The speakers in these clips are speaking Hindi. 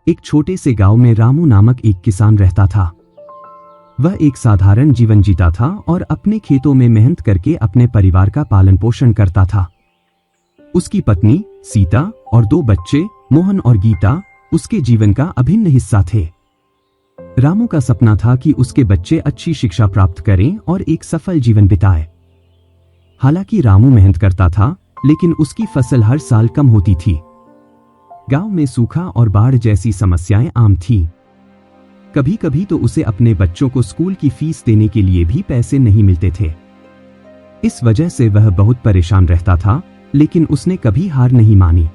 एक छोटे से गांव में रामू नामक एक किसान रहता था। वह एक साधारण जीवन जीता था और अपने खेतों में मेहनत करके अपने परिवार का पालन पोषण करता था। उसकी पत्नी सीता और 2 बच्चे मोहन और गीता उसके जीवन का अभिन्न हिस्सा थे। रामू का सपना था कि उसके बच्चे अच्छी शिक्षा प्राप्त करें और एक सफल जीवन बिताएं। हालांकि रामू मेहनत करता था, लेकिन उसकी फसल हर साल कम होती थी। गांव में सूखा और बाढ़ जैसी समस्याएं आम थीं। कभी कभी तो उसे अपने बच्चों को स्कूल की फीस देने के लिए भी पैसे नहीं मिलते थे। इस वजह से वह बहुत परेशान रहता था, लेकिन उसने कभी हार नहीं मानी।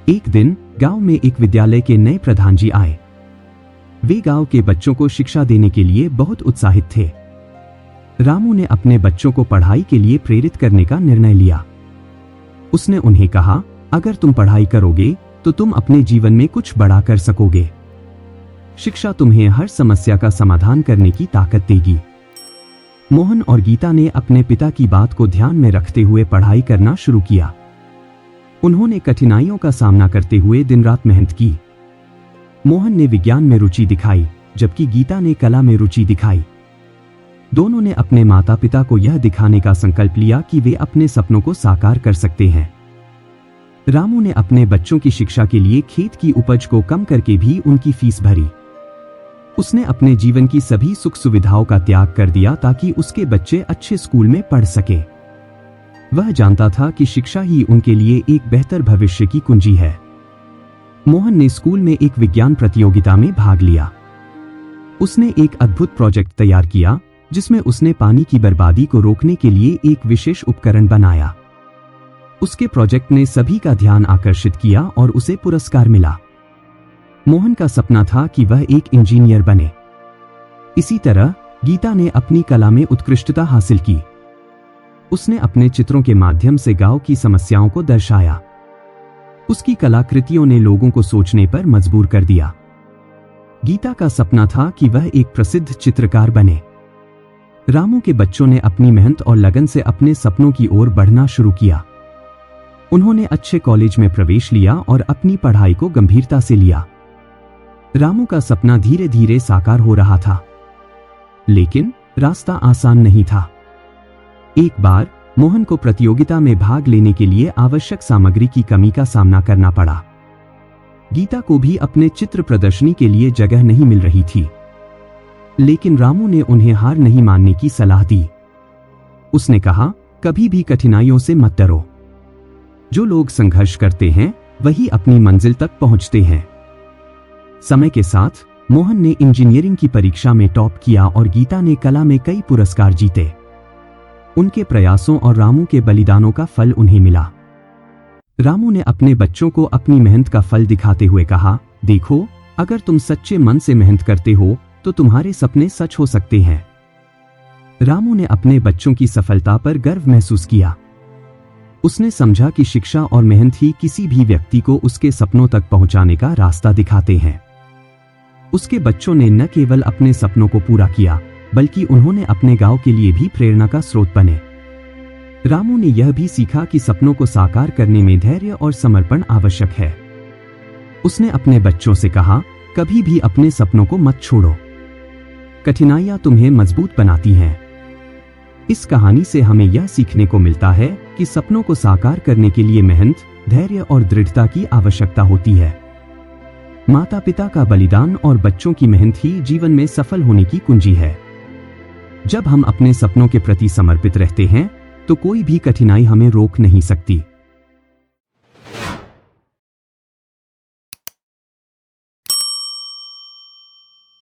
एक दिन गांव में एक विद्यालय के नए प्रधान जी आए। वे गांव के बच्चों को शिक्षा देने के लिए बहुत उत्साहित थे। रामू ने अपने बच्चों को पढ़ाई के लिए प्रेरित करने का निर्णय लिया। उसने उन्हें कहा, अगर तुम पढ़ाई करोगे तो तुम अपने जीवन में कुछ बड़ा कर सकोगे। शिक्षा तुम्हें हर समस्या का समाधान करने की ताकत देगी। मोहन और गीता ने अपने पिता की बात को ध्यान में रखते हुए पढ़ाई करना शुरू किया। उन्होंने कठिनाइयों का सामना करते हुए दिन रात मेहनत की। मोहन ने विज्ञान में रुचि दिखाई, जबकि गीता ने कला में रुचि दिखाई। दोनों ने अपने माता पिता को यह दिखाने का संकल्प लिया कि वे अपने सपनों को साकार कर सकते हैं। रामू ने अपने बच्चों की शिक्षा के लिए खेत की उपज को कम करके भी उनकी फीस भरी। उसने अपने जीवन की सभी सुख सुविधाओं का त्याग कर दिया ताकि उसके बच्चे अच्छे स्कूल में पढ़ सके। वह जानता था कि शिक्षा ही उनके लिए एक बेहतर भविष्य की कुंजी है। मोहन ने स्कूल में एक विज्ञान प्रतियोगिता में भाग लिया। उसने एक अद्भुत प्रोजेक्ट तैयार किया, जिसमें उसने पानी की बर्बादी को रोकने के लिए एक विशेष उपकरण बनाया। उसके प्रोजेक्ट ने सभी का ध्यान आकर्षित किया और उसे पुरस्कार मिला। मोहन का सपना था कि वह एक इंजीनियर बने। इसी तरह गीता ने अपनी कला में उत्कृष्टता हासिल की। उसने अपने चित्रों के माध्यम से गांव की समस्याओं को दर्शाया। उसकी कलाकृतियों ने लोगों को सोचने पर मजबूर कर दिया। गीता का सपना था कि वह एक प्रसिद्ध चित्रकार बने। रामू के बच्चों ने अपनी मेहनत और लगन से अपने सपनों की ओर बढ़ना शुरू किया। उन्होंने अच्छे कॉलेज में प्रवेश लिया और अपनी पढ़ाई को गंभीरता से लिया। रामू का सपना धीरे धीरे साकार हो रहा था, लेकिन रास्ता आसान नहीं था। एक बार मोहन को प्रतियोगिता में भाग लेने के लिए आवश्यक सामग्री की कमी का सामना करना पड़ा। गीता को भी अपने चित्र प्रदर्शनी के लिए जगह नहीं मिल रही थी, लेकिन रामू ने उन्हें हार नहीं मानने की सलाह दी। उसने कहा, कभी भी कठिनाइयों से मत डरो। जो लोग संघर्ष करते हैं वही अपनी मंजिल तक पहुंचते हैं। समय के साथ मोहन ने इंजीनियरिंग की परीक्षा में टॉप किया और गीता ने कला में कई पुरस्कार जीते। उनके प्रयासों और रामू के बलिदानों का फल उन्हें मिला। रामू ने अपने बच्चों को अपनी मेहनत का फल दिखाते हुए कहा, देखो, अगर तुम सच्चे मन से मेहनत करते हो तो तुम्हारे सपने सच हो सकते हैं। रामू ने अपने बच्चों की सफलता पर गर्व महसूस किया। उसने समझा कि शिक्षा और मेहनत ही किसी भी व्यक्ति को उसके सपनों तक पहुंचाने का रास्ता दिखाते हैं। उसके बच्चों ने न केवल अपने सपनों को पूरा किया, बल्कि उन्होंने अपने गांव के लिए भी प्रेरणा का स्रोत बने। रामू ने यह भी सीखा कि सपनों को साकार करने में धैर्य और समर्पण आवश्यक है। उसने अपने बच्चों से कहा, कभी भी अपने सपनों को मत छोड़ो। कठिनाइयां तुम्हें मजबूत बनाती हैं। इस कहानी से हमें यह सीखने को मिलता है कि सपनों को साकार करने के लिए मेहनत, धैर्य और दृढ़ता की आवश्यकता होती है। माता पिता का बलिदान और बच्चों की मेहनत ही जीवन में सफल होने की कुंजी है। जब हम अपने सपनों के प्रति समर्पित रहते हैं तो कोई भी कठिनाई हमें रोक नहीं सकती।